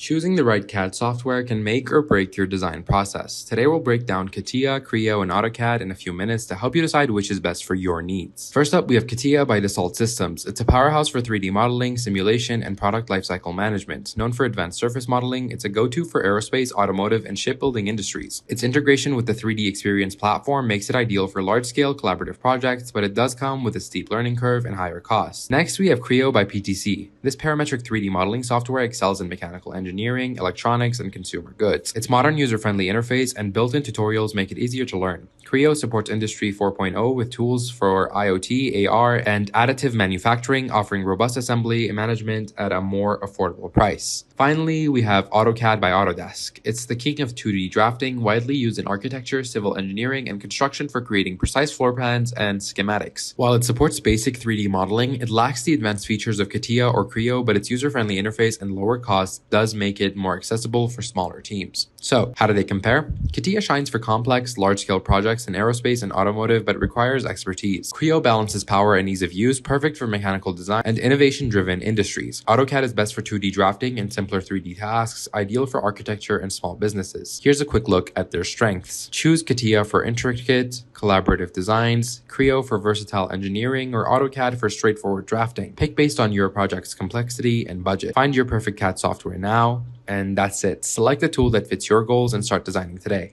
Choosing the right CAD software can make or break your design process. Today we'll break down Catia, Creo, and Autocad in a few minutes to help you decide which is best for your needs. First up, we have Catia by Dassault Systems. It's a powerhouse for 3D modeling, simulation, and product lifecycle management. Known for advanced surface modeling, it's a go-to for aerospace, automotive, and shipbuilding industries. Its integration with the 3D Experience platform makes it ideal for large-scale collaborative projects, but it does come with a steep learning curve and higher costs. Next, we have Creo by PTC. This parametric 3D modeling software excels in mechanical engineering, electronics, and consumer goods. Its modern user-friendly interface and built-in tutorials make it easier to learn. Creo supports Industry 4.0 with tools for IoT, AR, and additive manufacturing, offering robust assembly and management at a more affordable price. Finally, we have AutoCAD by Autodesk. It's the king of 2D drafting, widely used in architecture, civil engineering, and construction for creating precise floor plans and schematics. While it supports basic 3D modeling, it lacks the advanced features of Catia or Creo, but its user-friendly interface and lower cost does make it more accessible for smaller teams. So, how do they compare? Catia shines for complex, large-scale projects in aerospace and automotive, but requires expertise. Creo balances power and ease of use, perfect for mechanical design and innovation-driven industries. AutoCAD is best for 2D drafting and simpler 3D tasks, ideal for architecture and small businesses. Here's a quick look at their strengths. Choose Catia for intricate, collaborative designs, Creo for versatile engineering, or AutoCAD for straightforward drafting. Pick based on your project's complexity and budget. Find your perfect CAD software now, and that's it. Select the tool that fits your goals and start designing today.